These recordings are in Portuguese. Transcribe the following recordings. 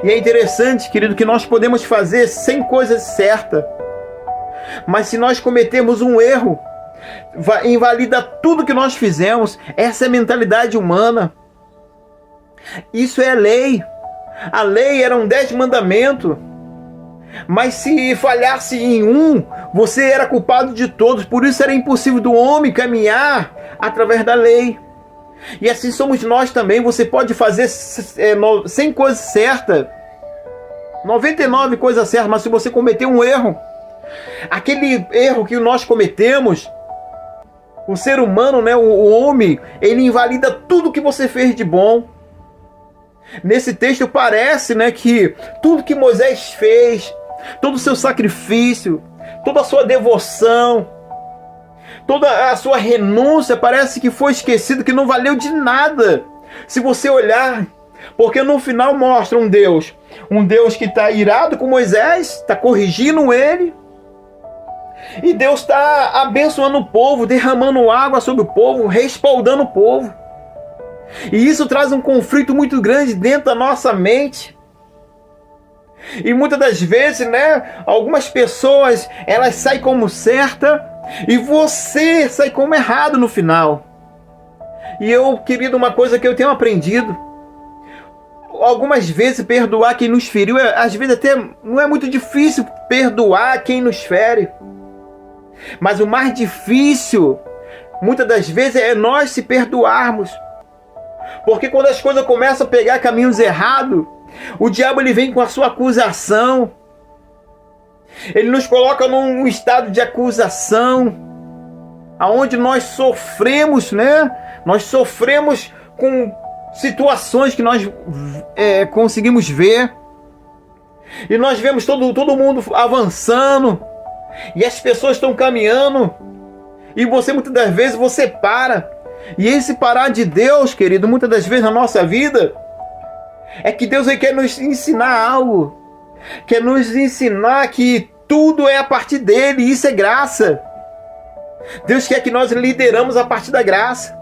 E é interessante, querido, que nós podemos fazer 100 coisas certas, mas se nós cometermos um erro, invalida tudo que nós fizemos. Essa é a mentalidade humana. Isso é a lei. A lei eram 10 mandamentos. Mas se falhasse em um, você era culpado de todos. Por isso era impossível do homem caminhar através da lei. E assim somos nós também. Você pode fazer 100 coisas certas, 99 coisas certas, mas se você cometer um erro, aquele erro que nós cometemos, o ser humano, né, o homem, ele invalida tudo que você fez de bom. Nesse texto parece, né, que tudo que Moisés fez, todo o seu sacrifício, toda a sua devoção, toda a sua renúncia, parece que foi esquecido, que não valeu de nada. Se você olhar, porque no final mostra um Deus que está irado com Moisés, está corrigindo ele, e Deus está abençoando o povo, derramando água sobre o povo, respaldando o povo. E isso traz um conflito muito grande dentro da nossa mente. E muitas das vezes, né, algumas pessoas, elas saem como certa e você sai como errado no final. E eu, querido, uma coisa que eu tenho aprendido, algumas vezes perdoar quem nos feriu, às vezes até não é muito difícil perdoar quem nos fere. Mas o mais difícil, muitas das vezes, é nós se perdoarmos. Porque quando as coisas começam a pegar caminhos errados, o diabo ele vem com a sua acusação. Ele nos coloca num estado de acusação, aonde nós sofremos, né? Nós sofremos com situações que nós conseguimos ver. E nós vemos todo mundo avançando. E as pessoas estão caminhando. E você, muitas das vezes, você para. E esse parar de Deus, querido, muitas das vezes na nossa vida, é que Deus quer nos ensinar algo. Quer nos ensinar que tudo é a partir dele. E isso é graça. Deus quer que nós lideramos a partir da graça.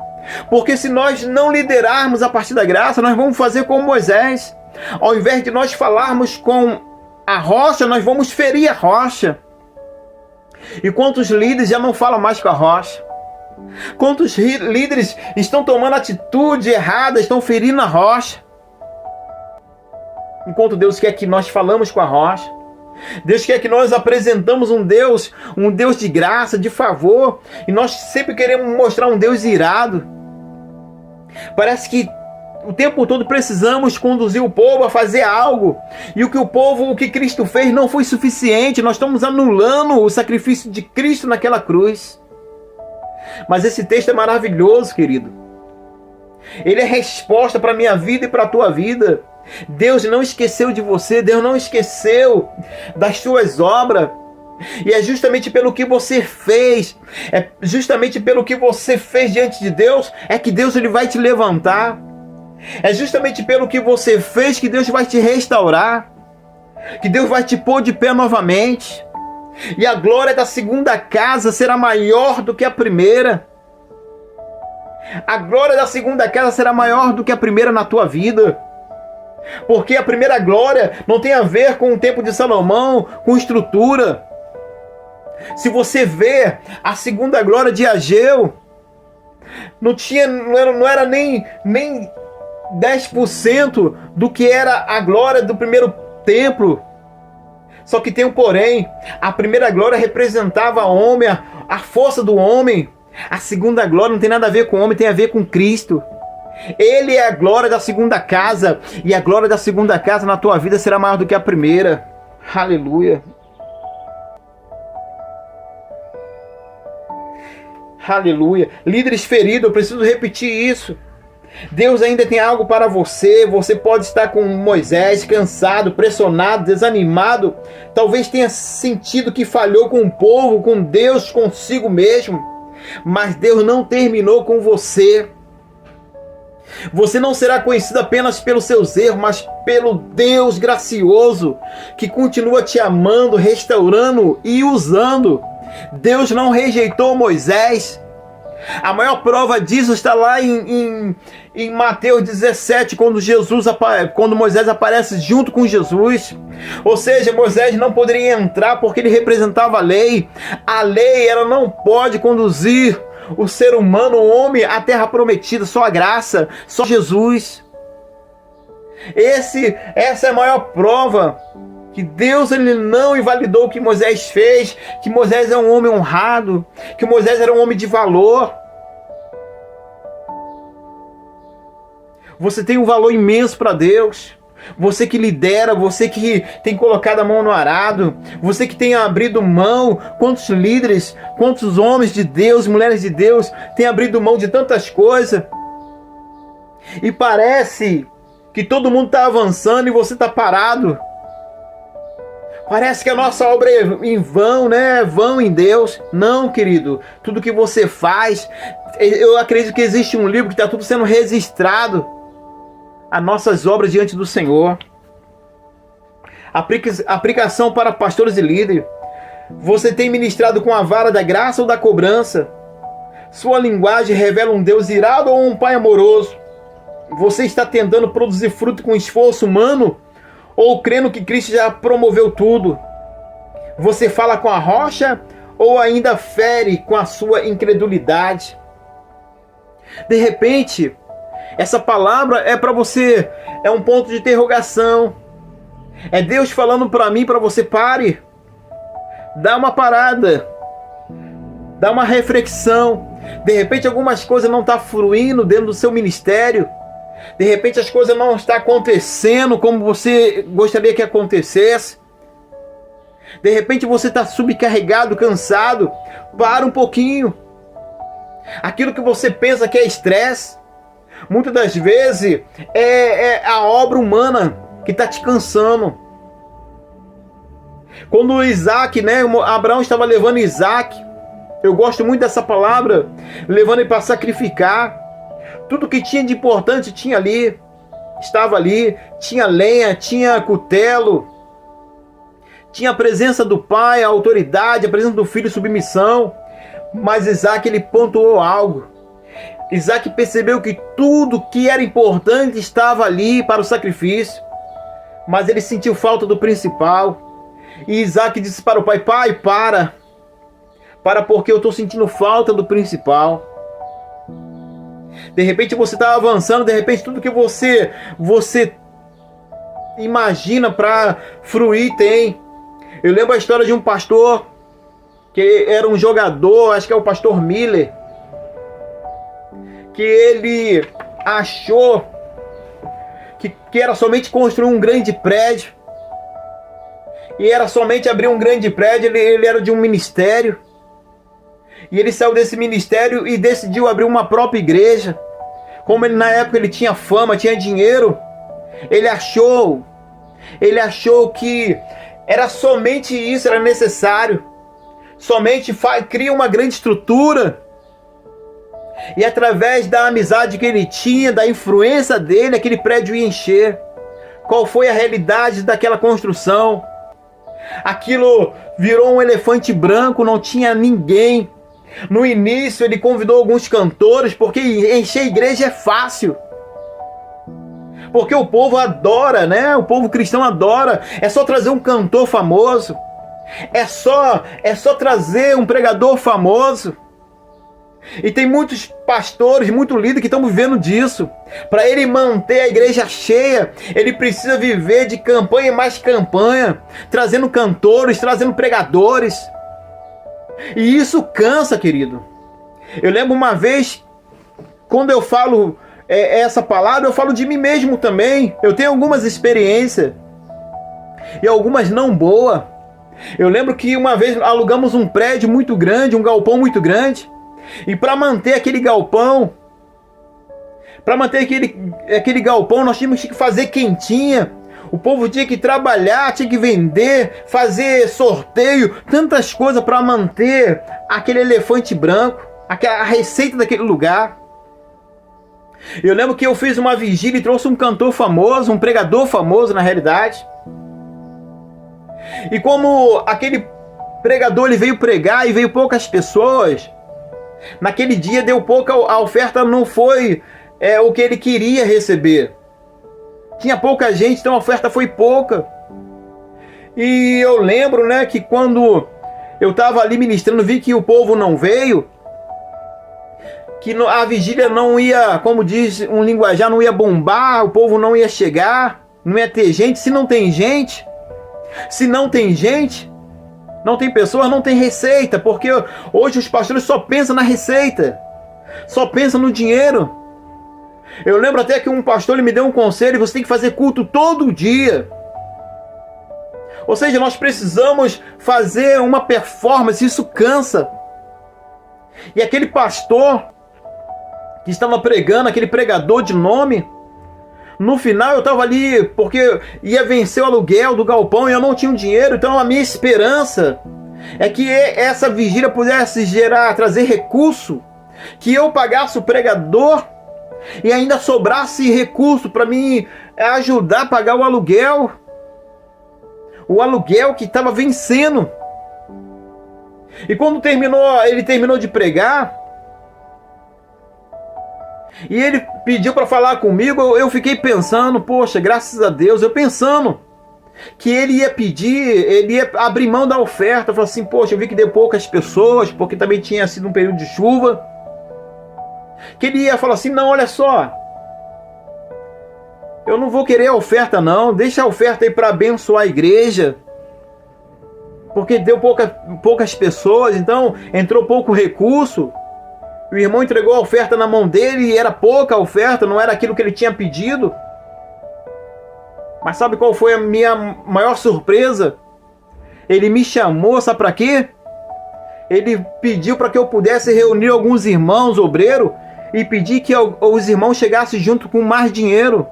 Porque se nós não liderarmos a partir da graça, nós vamos fazer como Moisés. Ao invés de nós falarmos com a rocha, nós vamos ferir a rocha. E quantos líderes já não falam mais com a rocha? Quantos líderes estão tomando atitude errada, estão ferindo a rocha? Enquanto Deus quer que nós falamos com a rocha. Deus quer que nós apresentamos um Deus de graça, de favor. E nós sempre queremos mostrar um Deus irado. Parece que o tempo todo precisamos conduzir o povo a fazer algo. E o que Cristo fez não foi suficiente. Nós estamos anulando o sacrifício de Cristo naquela cruz. Mas esse texto é maravilhoso, querido. Ele é resposta para a minha vida e para a tua vida. Deus não esqueceu de você. Deus não esqueceu das suas obras. E é justamente pelo que você fez. É justamente pelo que você fez diante de Deus. É que Deus ele vai te levantar. É justamente pelo que você fez que Deus vai te restaurar. Que Deus vai te pôr de pé novamente. E a glória da segunda casa será maior do que a primeira. A glória da segunda casa será maior do que a primeira na tua vida. Porque a primeira glória não tem a ver com o tempo de Salomão, com estrutura. Se você vê a segunda glória de Ageu, não era nem 10% do que era a glória do primeiro templo. Só que tem um porém. A primeira glória representava o homem, a força do homem. A segunda glória não tem nada a ver com o homem, tem a ver com Cristo. Ele é a glória da segunda casa. E a glória da segunda casa na tua vida será maior do que a primeira. Aleluia. Aleluia. Líderes feridos, eu preciso repetir isso. Deus ainda tem algo para você. Você pode estar com Moisés, cansado, pressionado, desanimado. Talvez tenha sentido que falhou com o povo, com Deus, consigo mesmo. Mas Deus não terminou com você. Você não será conhecido apenas pelos seus erros, mas pelo Deus gracioso, que continua te amando, restaurando e usando. Deus não rejeitou Moisés. A maior prova disso está lá em Mateus 17, quando Moisés aparece junto com Jesus. Ou seja, Moisés não poderia entrar porque ele representava a lei. A lei, ela não pode conduzir o ser humano, o homem, à terra prometida. Só a graça, só Jesus. Essa é a maior prova que Deus, ele não invalidou o que Moisés fez, que Moisés é um homem honrado, que Moisés era um homem de valor. Você tem um valor imenso para Deus. Você que lidera, você que tem colocado a mão no arado, você que tem abrido mão, quantos líderes, quantos homens de Deus, mulheres de Deus, têm abrido mão de tantas coisas. E parece que todo mundo está avançando e você está parado. Parece que a nossa obra é em vão, né? Vão em Deus. Não, querido. Tudo que você faz, eu acredito que existe um livro que está tudo sendo registrado. As nossas obras diante do Senhor. Aplicação para pastores e líderes. Você tem ministrado com a vara da graça ou da cobrança? Sua linguagem revela um Deus irado ou um Pai amoroso? Você está tentando produzir fruto com esforço humano? Ou crendo que Cristo já promoveu tudo? Você fala com a rocha ou ainda fere com a sua incredulidade? De repente, essa palavra é para você, é um ponto de interrogação. É Deus falando para mim, para você: pare, dá uma parada, dá uma reflexão. De repente algumas coisas não estão fluindo dentro do seu ministério. De repente as coisas não estão acontecendo como você gostaria que acontecesse. De repente você está subcarregado, cansado. Para um pouquinho. Aquilo que você pensa que é estresse, muitas das vezes é a obra humana que está te cansando. Quando Isaac, Abraão estava levando Isaac, eu gosto muito dessa palavra, levando ele para sacrificar. Tudo que tinha de importante tinha ali, estava ali, tinha lenha, tinha cutelo, tinha a presença do pai, a autoridade, a presença do filho, submissão. Mas Isaac, ele pontuou algo. Isaac percebeu que tudo que era importante estava ali para o sacrifício, mas ele sentiu falta do principal. E Isaac disse para o pai: pai, para porque eu estou sentindo falta do principal. De repente você está avançando, de repente tudo que você imagina para fruir tem. Eu lembro a história de um pastor que era um jogador, acho que é o pastor Miller, que ele achou que era somente construir um grande prédio, e era somente abrir um grande prédio. Ele era de um ministério, e ele saiu desse ministério e decidiu abrir uma própria igreja. Como ele, na época, ele tinha fama, tinha dinheiro, ele achou que era somente isso, era necessário. Somente cria uma grande estrutura. E através da amizade que ele tinha, da influência dele, aquele prédio ia encher. Qual foi a realidade daquela construção? Aquilo virou um elefante branco, não tinha ninguém. No início ele convidou alguns cantores, porque encher a igreja é fácil. Porque o povo adora, né? O povo cristão adora. É só trazer um cantor famoso. É só trazer um pregador famoso. E tem muitos pastores, muitos líderes que estão vivendo disso. Para ele manter a igreja cheia, ele precisa viver de campanha e mais campanha, trazendo cantores, trazendo pregadores. E isso cansa, querido. Eu lembro uma vez, quando eu falo essa palavra, eu falo de mim mesmo também. Eu tenho algumas experiências e algumas não boas. Eu lembro que uma vez alugamos um prédio muito grande, um galpão muito grande. E para manter aquele galpão, nós tínhamos que fazer quentinha. O povo tinha que trabalhar, tinha que vender, fazer sorteio, tantas coisas para manter aquele elefante branco, a receita daquele lugar. Eu lembro que eu fiz uma vigília e trouxe um cantor famoso, um pregador famoso na realidade. E como aquele pregador ele veio pregar e veio poucas pessoas, Naquele dia deu pouca, a oferta não foi o que ele queria receber. Tinha pouca gente, então a oferta foi pouca. E eu lembro, né, que quando eu estava ali ministrando, vi que o povo não veio, que a vigília não ia, como diz um linguajar, não ia bombar, o povo não ia chegar, não ia ter gente. Se não tem gente, não tem pessoas, não tem receita, porque hoje os pastores só pensam na receita, só pensam no dinheiro. Eu lembro até que um pastor ele me deu um conselho: você tem que fazer culto todo dia. Ou seja, nós precisamos fazer uma performance, isso cansa. E aquele pastor que estava pregando, aquele pregador de nome, no final eu estava ali porque ia vencer o aluguel do galpão e eu não tinha dinheiro. Então a minha esperança é que essa vigília pudesse trazer recurso, que eu pagasse o pregador e ainda sobrasse recurso para mim ajudar a pagar o aluguel que estava vencendo. E quando ele terminou de pregar e ele pediu para falar comigo, eu fiquei pensando, poxa, graças a Deus, eu pensando que ele ia abrir mão da oferta. Eu falei assim, poxa, eu vi que deu poucas pessoas, porque também tinha sido um período de chuva, que ele ia falar assim, não, olha só, eu não vou querer a oferta não, deixa a oferta aí para abençoar a igreja, porque deu poucas pessoas, então entrou pouco recurso. O irmão entregou a oferta na mão dele e era pouca a oferta, não era aquilo que ele tinha pedido. Mas sabe qual foi a minha maior surpresa? Ele me chamou, sabe para quê? Ele pediu para que eu pudesse reunir alguns irmãos obreiros e pedir que os irmãos chegassem junto com mais dinheiro,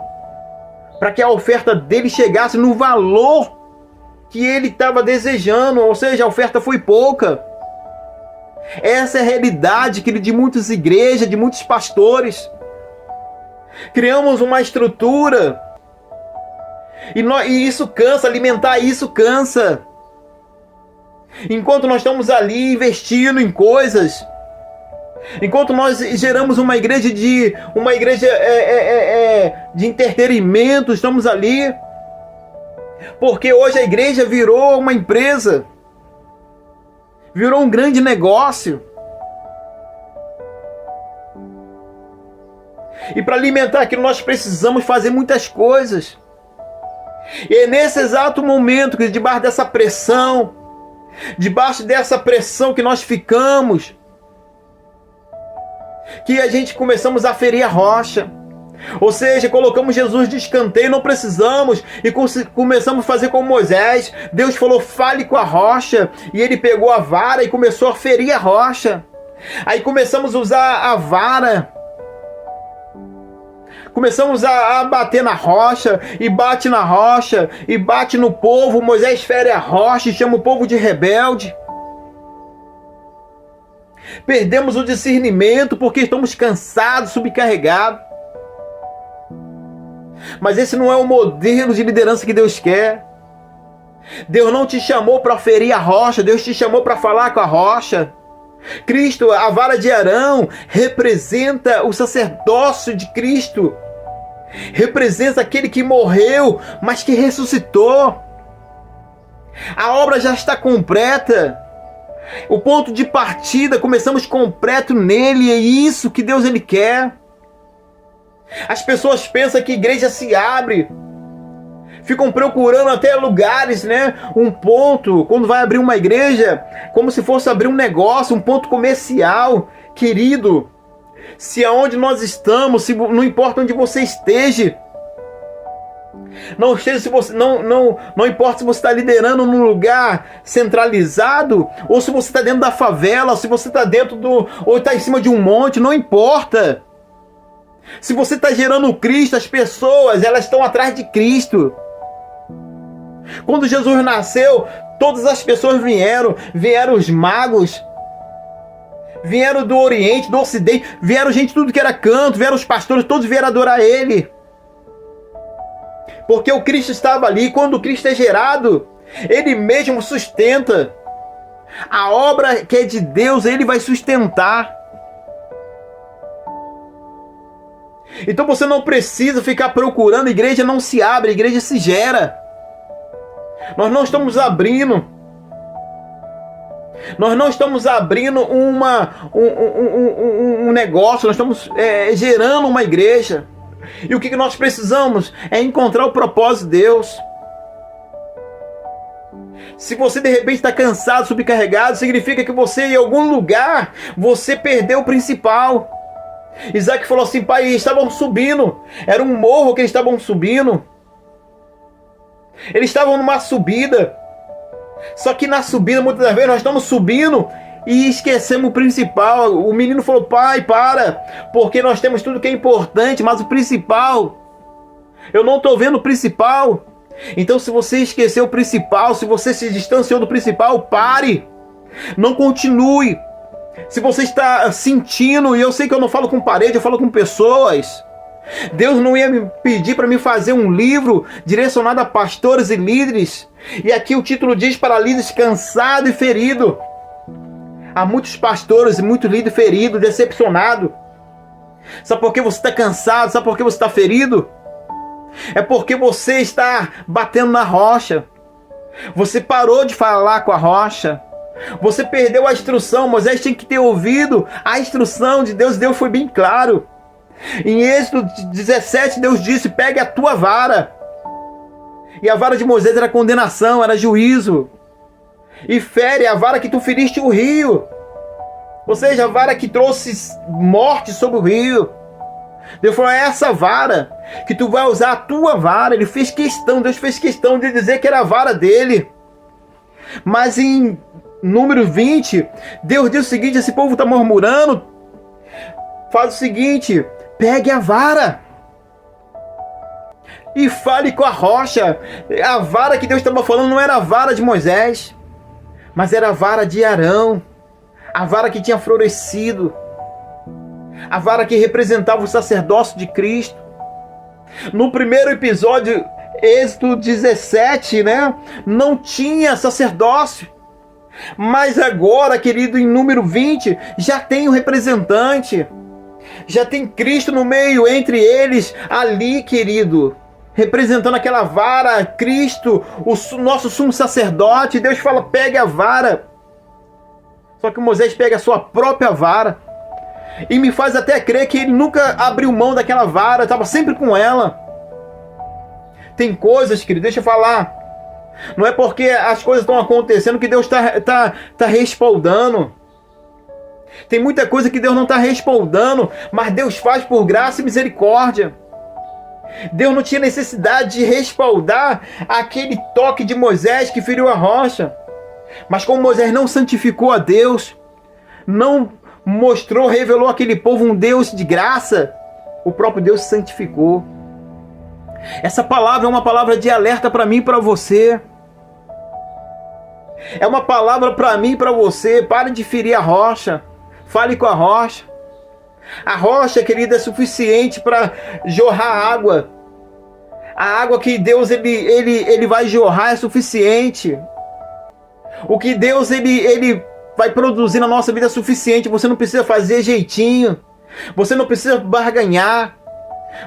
para que a oferta dele chegasse no valor que ele estava desejando. Ou seja, a oferta foi pouca. Essa é a realidade, querido, de muitas igrejas, de muitos pastores. Criamos uma estrutura e isso cansa, alimentar isso cansa. Enquanto nós estamos ali investindo em coisas, enquanto nós geramos uma igreja de entretenimento, estamos ali, porque hoje a igreja virou uma empresa, virou um grande negócio. E para alimentar aquilo nós precisamos fazer muitas coisas. E é nesse exato momento que debaixo dessa pressão que nós ficamos, que a gente começamos a ferir a rocha. Ou seja, colocamos Jesus de escanteio, não precisamos, e começamos a fazer como Moisés. Deus falou, fale com a rocha, e ele pegou a vara e começou a ferir a rocha. Aí começamos a usar a vara, começamos a bater na rocha, e bate na rocha, e bate no povo. Moisés fere a rocha e chama o povo de rebelde. Perdemos o discernimento porque estamos cansados, subcarregados. Mas esse não é o modelo de liderança que Deus quer. Deus não te chamou para ferir a rocha, Deus te chamou para falar com a rocha. Cristo, a vara de Arão, representa o sacerdócio de Cristo. Representa aquele que morreu, mas que ressuscitou. A obra já está completa. O ponto de partida, começamos completo nele, é isso que Deus ele quer. As pessoas pensam que a igreja se abre, ficam procurando até lugares, né? Um ponto, quando vai abrir uma igreja, como se fosse abrir um negócio, um ponto comercial. Querido, se aonde nós estamos, se não importa onde você esteja, não importa se você está liderando num lugar centralizado, ou se você está dentro da favela, ou se você está ou está em cima de um monte, não importa. Se você está gerando Cristo, as pessoas, elas estão atrás de Cristo. Quando Jesus nasceu, todas as pessoas vieram os magos, vieram do Oriente, do Ocidente, vieram gente de tudo que era canto, vieram os pastores, todos vieram adorar Ele. Porque o Cristo estava ali. Quando o Cristo é gerado, Ele mesmo sustenta. A obra que é de Deus, Ele vai sustentar. Então você não precisa ficar procurando, a igreja não se abre, a igreja se gera. Nós não estamos abrindo. Nós não estamos abrindo um negócio, nós estamos gerando uma igreja. E o que nós precisamos é encontrar o propósito de Deus. Se você de repente está cansado, subcarregado, significa que você em algum lugar, você perdeu o principal. Isaac falou assim: pai, eles estavam subindo, era um morro que eles estavam subindo. Eles estavam numa subida. Só que na subida, muitas das vezes, nós estamos subindo e esquecemos o principal. O menino falou: pai, para, porque nós temos tudo que é importante, mas o principal, eu não estou vendo o principal. Então, se você esqueceu o principal, se você se distanciou do principal, pare, não continue. Se você está sentindo, e eu sei que eu não falo com parede, eu falo com pessoas. Deus não ia me pedir para me fazer um livro direcionado a pastores e líderes. E aqui o título diz: para líderes cansado e ferido. Há muitos pastores e muitos líderes feridos, decepcionados. Sabe por que você está cansado? Sabe por que você está ferido? É porque você está batendo na rocha. Você parou de falar com a rocha. Você perdeu a instrução. Moisés tinha que ter ouvido a instrução de Deus. Deus foi bem claro. Em Êxodo 17, Deus disse: pegue a tua vara. E a vara de Moisés era condenação, era juízo. E fere a vara que tu feriste o rio. Ou seja, a vara que trouxe morte sobre o rio. Deus falou: é essa vara que tu vai usar, a tua vara. Ele fez questão, Deus fez questão de dizer que era a vara dele. Mas em número 20, Deus diz o seguinte: esse povo está murmurando. Faz o seguinte: pegue a vara e fale com a rocha. A vara que Deus estava falando não era a vara de Moisés, mas era a vara de Arão. A vara que tinha florescido. A vara que representava o sacerdócio de Cristo. No primeiro episódio, Êxodo 17, né? Não tinha sacerdócio. Mas agora, querido, em número 20, já tem o representante. Já tem Cristo no meio, entre eles, ali, querido. Representando aquela vara, Cristo, o nosso sumo sacerdote. Deus fala: pegue a vara. Só que Moisés pega a sua própria vara. E me faz até crer que ele nunca abriu mão daquela vara, estava sempre com ela. Tem coisas, querido, deixa eu falar. Não é porque as coisas estão acontecendo que Deus está respaldando. Tem muita coisa que Deus não está respaldando, mas Deus faz por graça e misericórdia. Deus não tinha necessidade de respaldar aquele toque de Moisés que feriu a rocha. Mas como Moisés não santificou a Deus, não mostrou, revelou àquele povo um Deus de graça, o próprio Deus se santificou. Essa palavra é uma palavra de alerta para mim e para você. É uma palavra para mim e para você. Pare de ferir a rocha. Fale com a rocha. A rocha, querida, é suficiente para jorrar água. A água que Deus ele vai jorrar é suficiente. O que Deus ele vai produzir na nossa vida é suficiente. Você não precisa fazer jeitinho. Você não precisa barganhar.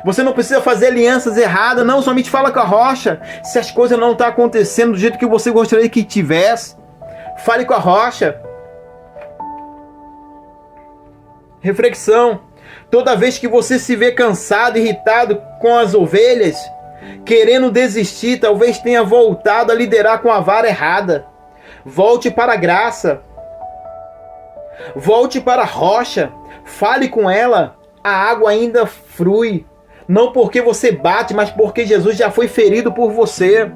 Você não precisa fazer alianças erradas. Não, somente fala com a rocha. Se as coisas não estão acontecendo do jeito que você gostaria que tivesse, fale com a rocha. Reflexão: toda vez que você se vê cansado, irritado com as ovelhas, querendo desistir, talvez tenha voltado a liderar com a vara errada. Volte para a graça. Volte para a rocha. Fale com ela. A água ainda flui. Não porque você bate, mas porque Jesus já foi ferido por você.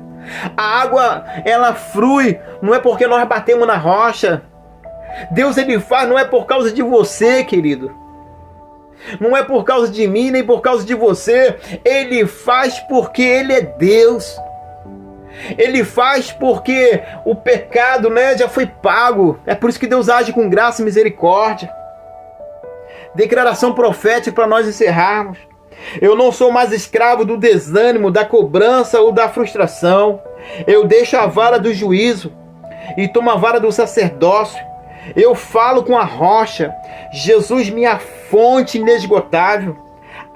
A água, ela flui. Não é porque nós batemos na rocha. Deus, ele faz, não é por causa de você, querido. Não é por causa de mim, nem por causa de você. Ele faz porque ele é Deus. Ele faz porque o pecado, né, já foi pago. É por isso que Deus age com graça e misericórdia. Declaração profética para nós encerrarmos. Eu não sou mais escravo do desânimo, da cobrança ou da frustração. Eu deixo a vara do juízo e tomo a vara do sacerdócio. Eu falo com a rocha. Jesus, minha fonte inesgotável.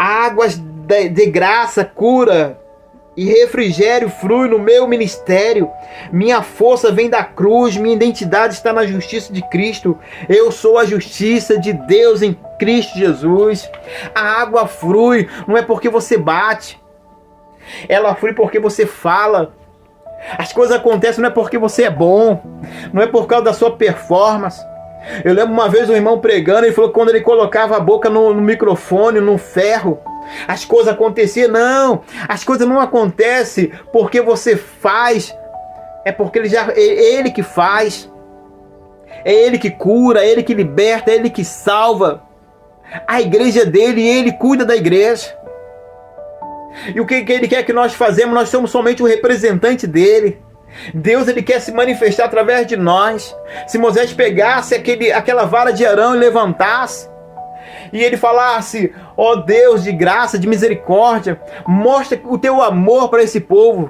Águas de graça, cura e refrigério flui no meu ministério. Minha força vem da cruz, minha identidade está na justiça de Cristo. Eu sou a justiça de Deus em Cristo Jesus. A água flui, não é porque você bate, ela flui porque você fala. As coisas acontecem não é porque você é bom, não é por causa da sua performance. Eu lembro uma vez um irmão pregando, ele falou que quando ele colocava a boca no microfone, no ferro, as coisas aconteciam. Não, as coisas não acontecem porque você faz, é porque é ele que faz, é ele que cura, é ele que liberta, é ele que salva. A igreja dele, ele cuida da igreja. E o que ele quer que nós fazemos? Nós somos somente o representante dele. Deus, ele quer se manifestar através de nós. Se Moisés pegasse aquela vara de Arão e levantasse, e ele falasse: ó Deus de graça, de misericórdia, mostra o teu amor para esse povo,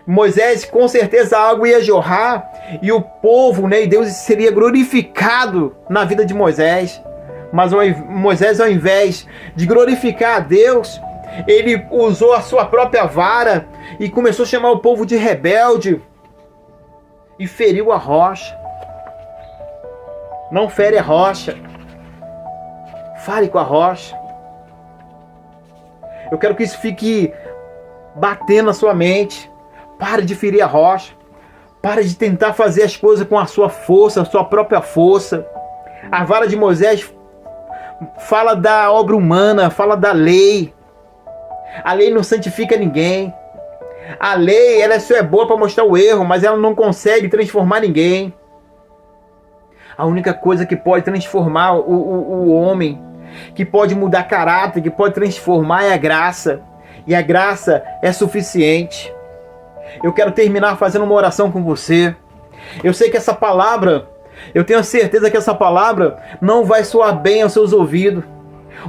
Moisés, com certeza a água ia jorrar, e o povo, né, e Deus seria glorificado na vida de Moisés. Mas Moisés, ao invés de glorificar a Deus, ele usou a sua própria vara e começou a chamar o povo de rebelde e feriu a rocha. Não fere a rocha, fale com a rocha. Eu quero que isso fique batendo na sua mente. Pare de ferir a rocha. Pare de tentar fazer as coisas com a sua força, a sua própria força. A vara de Moisés fala da obra humana, fala da lei. A lei não santifica ninguém. A lei, ela só é boa para mostrar o erro, mas ela não consegue transformar ninguém. A única coisa que pode transformar o homem, que pode mudar caráter, que pode transformar, é a graça. E a graça é suficiente. Eu quero terminar fazendo uma oração com você. Eu sei que essa palavra, eu tenho certeza que essa palavra não vai soar bem aos seus ouvidos.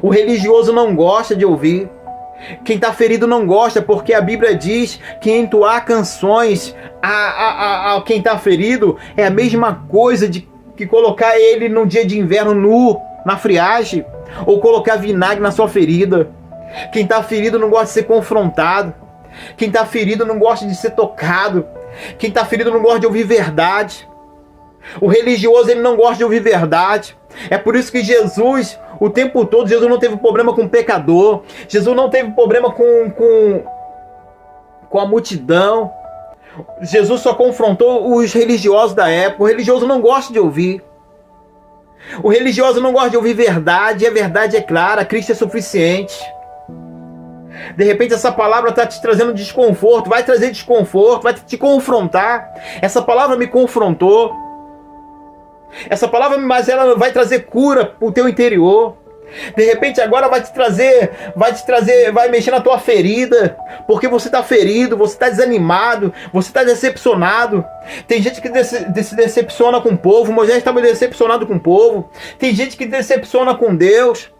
O religioso não gosta de ouvir. Quem está ferido não gosta, porque a Bíblia diz que entoar canções a quem está ferido é a mesma coisa de que colocar ele num dia de inverno nu, na friagem, ou colocar vinagre na sua ferida. Quem está ferido não gosta de ser confrontado. Quem está ferido não gosta de ser tocado. Quem está ferido não gosta de ouvir verdade. O religioso, ele não gosta de ouvir verdade. É por isso que Jesus, o tempo todo, Jesus não teve problema com o pecador. Jesus não teve problema com a multidão. Jesus só confrontou os religiosos da época. O religioso não gosta de ouvir. O religioso não gosta de ouvir verdade. E a verdade é clara, Cristo é suficiente. De repente essa palavra está te trazendo desconforto. Vai trazer desconforto, vai te confrontar. Essa palavra me confrontou. Essa palavra, mas ela vai trazer cura para o teu interior. De repente agora vai mexer na tua ferida, porque você está ferido, você está desanimado, você está decepcionado. Tem gente que se decepciona com o povo. Moisés estava decepcionado com o povo. Tem gente que decepciona com Deus,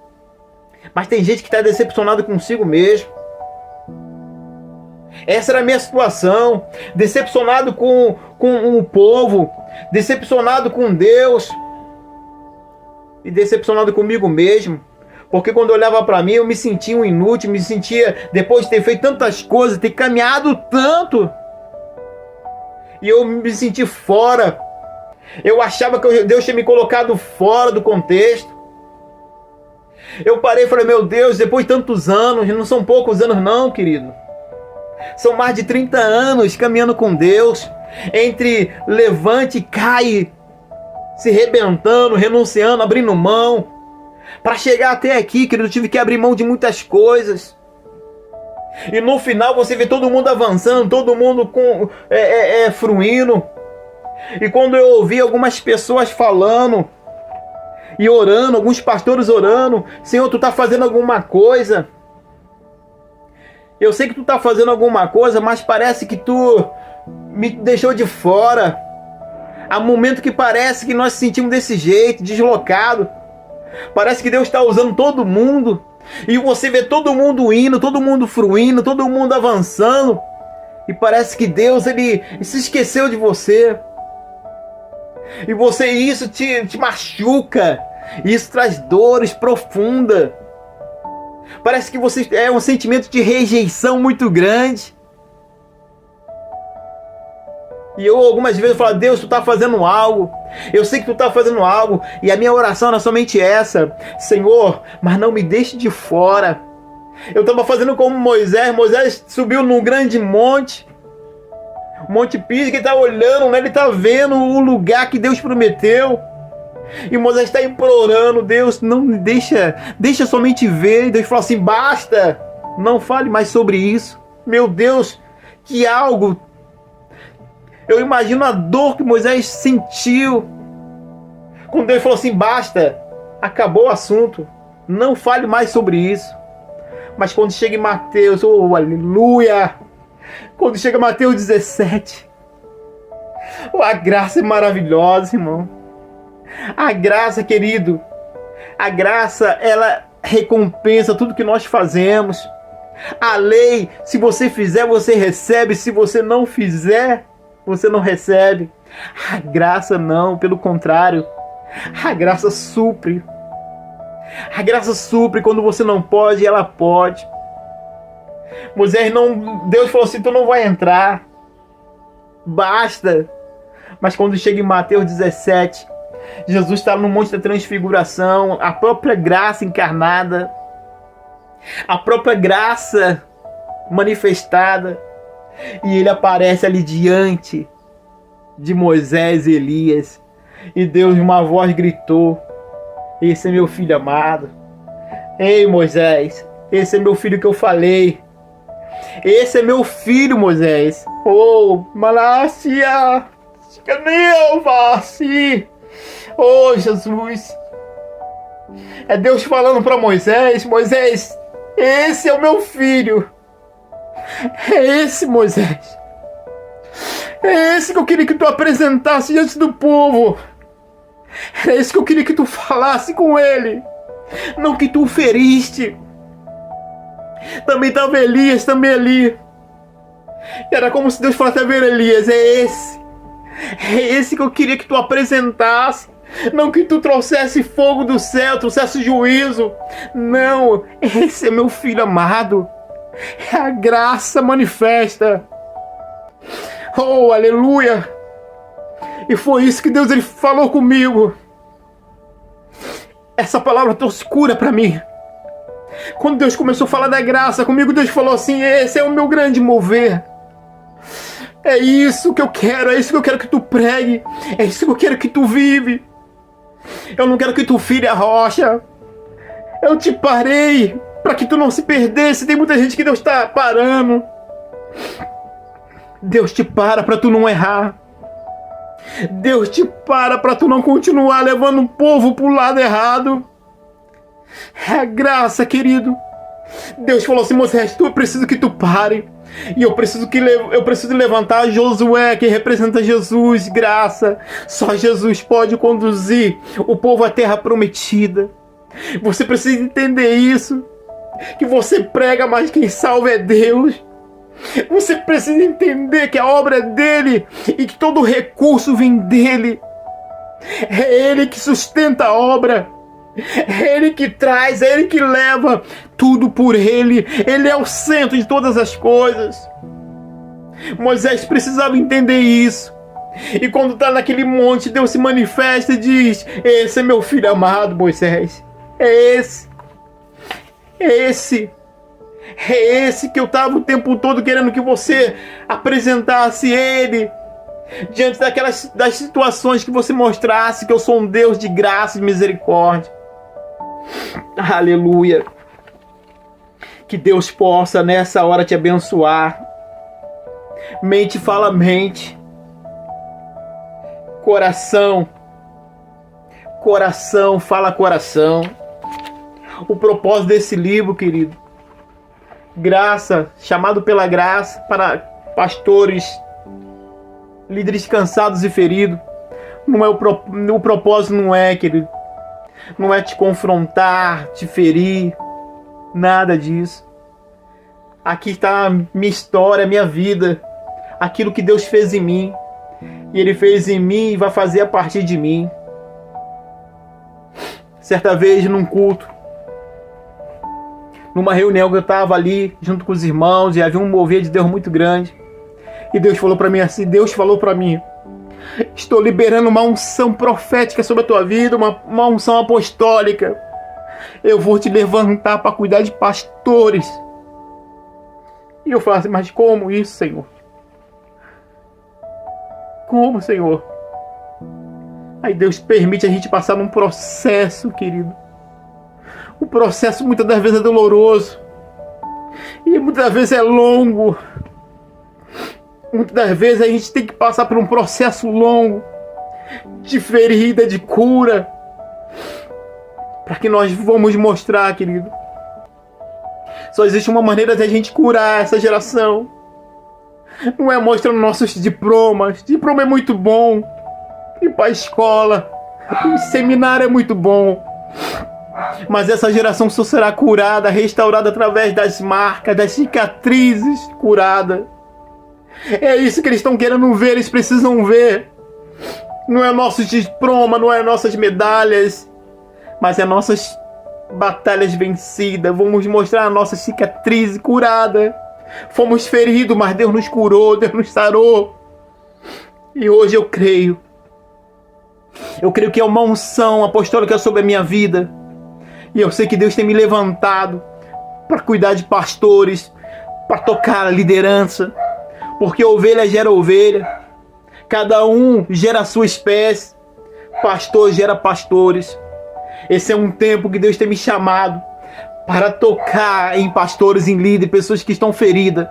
mas tem gente que está decepcionado consigo mesmo. Essa era a minha situação, decepcionado com o povo, decepcionado com Deus e decepcionado comigo mesmo, porque quando eu olhava para mim eu me sentia um inútil, me sentia, depois de ter feito tantas coisas, ter caminhado tanto, e eu me senti fora. Eu achava que Deus tinha me colocado fora do contexto. Eu parei e falei: meu Deus, depois de tantos anos, não são poucos anos não, querido, são mais de 30 anos caminhando com Deus, entre levante e cai, se rebentando, renunciando, abrindo mão. Para chegar até aqui, querido, eu tive que abrir mão de muitas coisas. E no final você vê todo mundo avançando, todo mundo fruindo. E quando eu ouvi algumas pessoas falando e orando, alguns pastores orando: Senhor, tu está fazendo alguma coisa. Eu sei que tu está fazendo alguma coisa, mas parece que tu me deixou de fora. Há momento que parece que nós se sentimos desse jeito, deslocado. Parece que Deus está usando todo mundo. E você vê todo mundo indo, todo mundo fruindo, todo mundo avançando. E parece que Deus, ele se esqueceu de você. E isso te machuca. Isso traz dores profundas. Parece que você é um sentimento de rejeição muito grande. E eu algumas vezes falo, Deus, tu está fazendo algo. Eu sei que tu está fazendo algo. E a minha oração era somente essa. Senhor, mas não me deixe de fora. Eu estava fazendo como Moisés. Moisés subiu num grande monte. Monte Pisga, ele está olhando, né? Ele está vendo o lugar que Deus prometeu. E Moisés está implorando, Deus, não me deixa somente ver. E Deus falou assim, basta. Não fale mais sobre isso. Meu Deus, que algo... Eu imagino a dor que Moisés sentiu quando Deus falou assim, basta, acabou o assunto, não fale mais sobre isso. Mas quando chega em Mateus, oh aleluia, quando chega em Mateus 17, oh, a graça é maravilhosa, irmão. A graça, querido, a graça, ela recompensa tudo que nós fazemos. A lei, se você fizer, você recebe, se você não fizer, você não recebe. A graça não, pelo contrário. A graça supre. A graça supre quando você não pode, ela pode. Moisés não... Deus falou assim, tu não vai entrar. Basta. Mas quando chega em Mateus 17, Jesus está no Monte da Transfiguração, a própria graça encarnada, a própria graça manifestada. E ele aparece ali diante de Moisés e Elias. E Deus, uma voz gritou, esse é meu filho amado. Ei, Moisés, esse é meu filho que eu falei. Esse é meu filho, Moisés. Oh, Malácia, oh, Jesus. É Deus falando para Moisés, Moisés, esse é o meu filho. É esse, Moisés. É esse que eu queria que tu apresentasse diante do povo. É esse que eu queria que tu falasse com ele. Não que tu o feriste. Também estava Elias, também ali. Era como se Deus falasse, ver Elias, é esse. É esse que eu queria que tu apresentasse. Não que tu trouxesse fogo do céu, trouxesse juízo. Não, esse é meu filho amado. É a graça manifesta. Oh, aleluia. E foi isso que Deus ele falou comigo. Essa palavra trouxe cura para mim. Quando Deus começou a falar da graça comigo, Deus falou assim, esse é o meu grande mover. É isso que eu quero, é isso que eu quero que tu pregue. É isso que eu quero que tu vive. Eu não quero que tu fire a rocha. Eu te parei para que tu não se perdesse. Tem muita gente que Deus está parando. Deus te para tu não errar. Deus te para tu não continuar levando o povo pro lado errado. É a graça, querido. Deus falou assim, Moisés, eu preciso que tu pare. E eu preciso levantar Josué, que representa Jesus, graça. Só Jesus pode conduzir o povo à terra prometida. Você precisa entender isso. Que você prega, mas quem salva é Deus. Você precisa entender que a obra é dele e que todo recurso vem dele. É ele que sustenta a obra. É ele que traz, é ele que leva tudo por ele. Ele é o centro de todas as coisas. Moisés precisava entender isso. E quando está naquele monte, Deus se manifesta e diz, esse é meu filho amado, Moisés. É esse. É esse. É esse que eu estava o tempo todo querendo que você apresentasse ele. Diante das situações que você mostrasse que eu sou um Deus de graça e misericórdia. Aleluia. Que Deus possa nessa hora te abençoar. Mente fala mente. Coração. Coração fala coração. O propósito desse livro, querido. Graça, chamado pela graça para pastores, líderes cansados e feridos. Não é o propósito não é, querido. Não é te confrontar, te ferir, nada disso. Aqui está a minha história, a minha vida, aquilo que Deus fez em mim. E Ele fez em mim e vai fazer a partir de mim. Certa vez num culto numa reunião que eu estava ali junto com os irmãos e havia um mover de Deus muito grande. E Deus falou para mim assim, estou liberando uma unção profética sobre a tua vida, uma unção apostólica. Eu vou te levantar para cuidar de pastores. E eu falei assim, mas como isso, Senhor? Como, Senhor? Aí Deus permite a gente passar num processo, querido. O processo muitas das vezes é doloroso. E muitas das vezes é longo. Muitas das vezes a gente tem que passar por um processo longo de ferida, de cura, para que nós vamos mostrar, querido. Só existe uma maneira de a gente curar essa geração. Não é mostrando nossos diplomas. Diploma é muito bom. Ir para a escola, ir seminário é muito bom. Mas essa geração só será curada, restaurada através das marcas, das cicatrizes curadas. É isso que eles estão querendo ver, eles precisam ver. Não é nosso diploma, não é nossas medalhas, mas é nossas batalhas vencidas. Vamos mostrar a nossa cicatriz curada. Fomos feridos, mas Deus nos curou, Deus nos sarou. E hoje eu creio que é uma unção apostólica sobre a minha vida. E eu sei que Deus tem me levantado para cuidar de pastores, para tocar a liderança. Porque ovelha gera ovelha. Cada um gera a sua espécie. Pastor gera pastores. Esse é um tempo que Deus tem me chamado para tocar em pastores, em líderes, pessoas que estão feridas,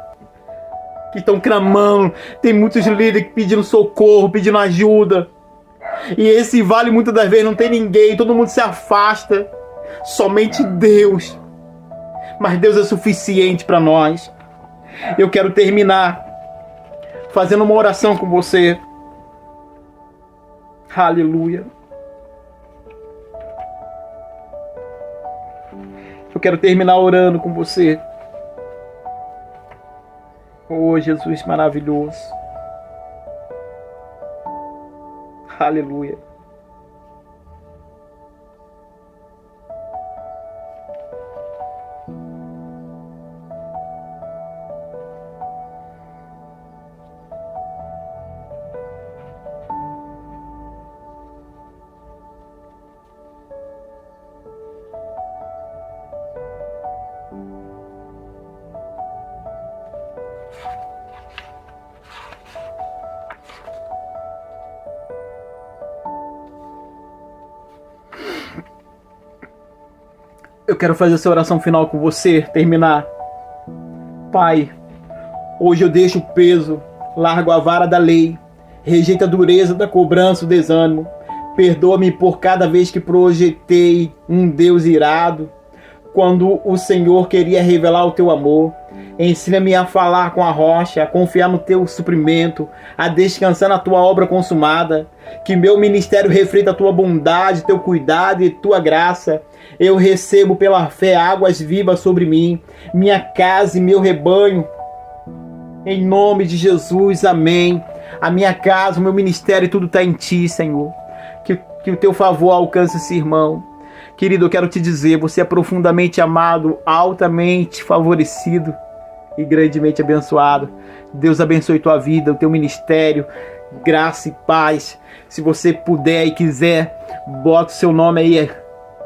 que estão clamando. Tem muitos líderes pedindo socorro, pedindo ajuda. E esse vale muitas das vezes não tem ninguém, todo mundo se afasta. Somente Deus. Mas Deus é suficiente para nós. Eu quero terminar fazendo uma oração com você. Aleluia. Eu quero terminar orando com você. Oh, Jesus maravilhoso. Aleluia. Eu quero fazer essa oração final com você, terminar. Pai, hoje eu deixo o peso, largo a vara da lei, rejeito a dureza da cobrança, o desânimo. Perdoa-me por cada vez que projetei um Deus irado, quando o Senhor queria revelar o teu amor. Ensina-me a falar com a rocha, a confiar no teu suprimento, a descansar na tua obra consumada. Que meu ministério reflita a tua bondade, teu cuidado e tua graça. Eu recebo pela fé águas vivas sobre mim, minha casa e meu rebanho. Em nome de Jesus, amém. A minha casa, o meu ministério, tudo está em ti, Senhor. Que o teu favor alcance esse irmão. Querido, eu quero te dizer, você é profundamente amado, altamente favorecido e grandemente abençoado. Deus abençoe tua vida, o teu ministério, graça e paz. Se você puder e quiser, bota o seu nome aí.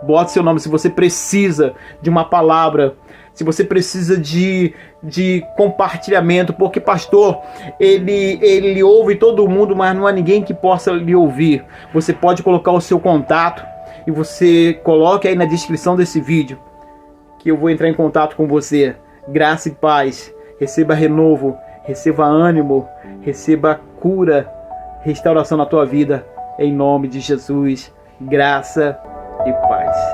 Bota o seu nome. Se você precisa de uma palavra, se você precisa de compartilhamento, porque pastor, ele ouve todo mundo, mas não há ninguém que possa lhe ouvir. Você pode colocar o seu contato e você coloque aí na descrição desse vídeo que eu vou entrar em contato com você. Graça e paz. Receba renovo, receba ânimo, receba cura, restauração na tua vida. Em nome de Jesus. Graça e paz.